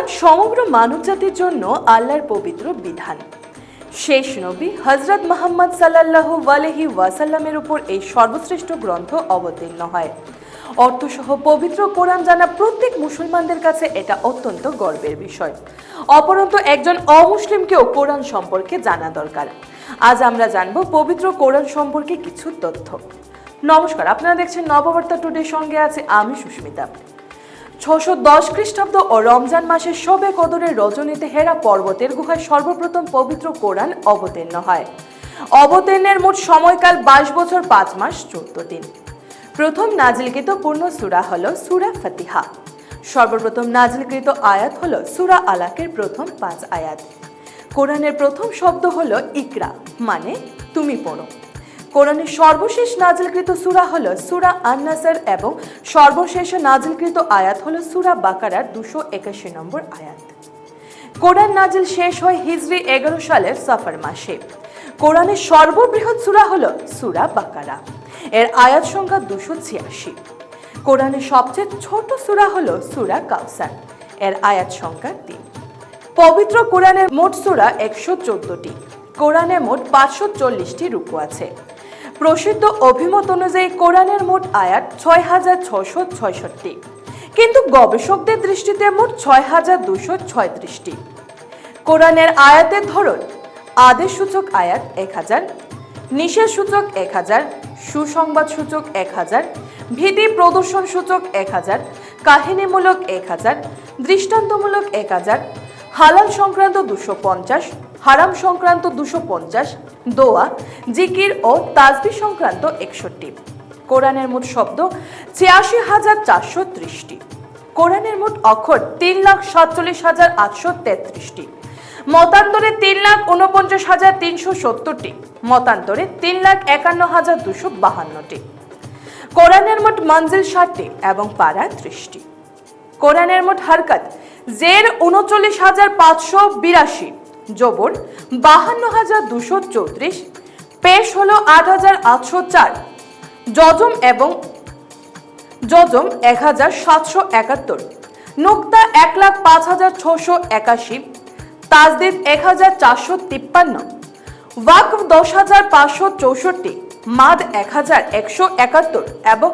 কোরআন সমগ্র মানবজাতির জন্য আল্লাহর পবিত্র বিধান। শেষ নবী হযরত মুহাম্মদ সাল্লাল্লাহু আলাইহি ওয়াসাল্লামের উপর এই সর্বশ্রেষ্ঠ গ্রন্থ অবতীর্ণ হয়। অর্থসহ পবিত্র কোরআন জানা প্রত্যেক মুসলমানদের কাছে এটা অত্যন্ত গর্বের বিষয়। অপরন্তু একজন অমুসলিমকেও কোরআন সম্পর্কে জানা দরকার। আজ আমরা জানব পবিত্র কোরআন সম্পর্কে কিছু তথ্য। নমস্কার, আপনারা দেখছেন নববার্তা টুডে, সঙ্গে আছে আমি সুস্মিতা। 610 খ্রিস্টাব্দ ও রমজান মাসের শবে কদরের রজনীতে হেরা পর্বতের গুহায় সর্বপ্রথম পবিত্র কোরআন অবতীর্ণ হয়। অবতীর্ণের মোট সময়কাল 22 বছর 5 মাস 14 দিন। প্রথম নাজিলকৃত পূর্ণ সূরা হলো সূরা ফাতিহা। সর্বপ্রথম নাজিলকৃত আয়াত হলো সূরা আলাকের প্রথম 5 আয়াত। কোরআনের প্রথম শব্দ হলো ইকরা, মানে তুমি পড়ো। কোরআনের সর্বশেষ নাজিলকৃত সূরা হলো সূরা আন-নাসর এবং সর্বশেষ নাজিলকৃত আয়াত হলো সূরা বাকারার 281 নম্বর আয়াত। কোরআন নাজিল শেষ হয় হিজরি 11 সালের সফর মাসে। কোরআনের সর্ববৃহৎ সূরা হলো সূরা বাকারা, এর আয়াত সংখ্যা 286। কোরআনের সবচেয়ে ছোট সূরা হলো সূরা কাউসার, এর আয়াত সংখ্যা 3। পবিত্র কোরআনের মোট সূরা 114টি। কোরআনে মোট 540টি রুকু আছে। প্রসিদ্ধ অভিমত অনুযায়ী কোরআনের মোট আয়াত 6666টি, কিন্তু গবেষকদের দৃষ্টিতে মোট 6236টি। কোরআনের আয়াতের ধরন: আদেশসূচক আয়াত 1000, নিষেধসূচক 1000, সুসংবাদ সূচক 1000, ভীতি প্রদর্শন সূচক 1000, কাহিনীমূলক 1000, দৃষ্টান্তমূলক 1000, হালাল সংক্রান্ত 250, হারাম সংক্রান্ত 250, দোয়া, জিকির ও তাসবিহ সংক্রান্ত 61। কোরআনের মোট শব্দ ৮৬,৪৩০টি। কোরআনের মোট অক্ষর ৩,৪৭,৮৩৩টি। মতান্তরে ৩,৪৯,৩৭০টি। মতান্তরে ৩,৫১,২৫২টি। কোরআনের মোট মঞ্জিল 60টি এবং পারা 30টি। কোরআনের মোট হরকত জের ৩৯,৫৮২, জবর ৫২,২৩৪, পেশ হলো ৮,৮০৪, জজম ১,৭৭১, নুকতা ১,০৫,৬৮১, তাজদিদ ১,৪৫৩, ওয়াকফ ১০,৫৬৪, মাদ ১,১৭১ এবং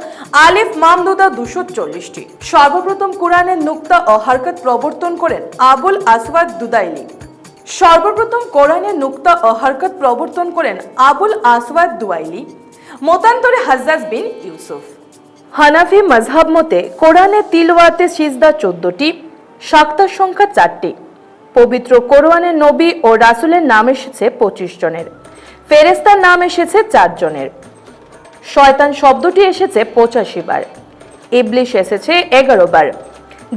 আলিফ মামদুদা 240টি। সর্বপ্রথম কোরআনের নুকতা ও হরকত প্রবর্তন করেন আবুল আসওয়াদ দুদাইলি। সর্বপ্রথম কোরআনের নুকতা ও হরকত প্রবর্তন করেন আবুল আসওয়াদ দুয়াইলি। মতান্তরে হাজ্জাজ বিন ইউসুফ। হানাফি মাযহাব মতে কোরআনে তিলওয়াতে সিজদা 14টি, সাক্তার সংখ্যা 4টি। পবিত্র কোরআনে নবী ও রাসূলের নাম এসেছে 25 জনের, ফেরেশতার নাম এসেছে 4 জনের, শয়তান শব্দটি এসেছে 85 বার, ইবলিশ এসেছে 11 বার,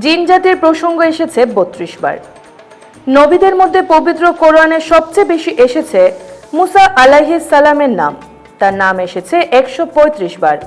জিন জাতির প্রসঙ্গ এসেছে 32 বার। নবীদের মধ্যে পবিত্র কোরআনে সবচেয়ে বেশি এসেছে মুসা আলাইহিস সালামের নাম, তার নাম এসেছে 135 বার।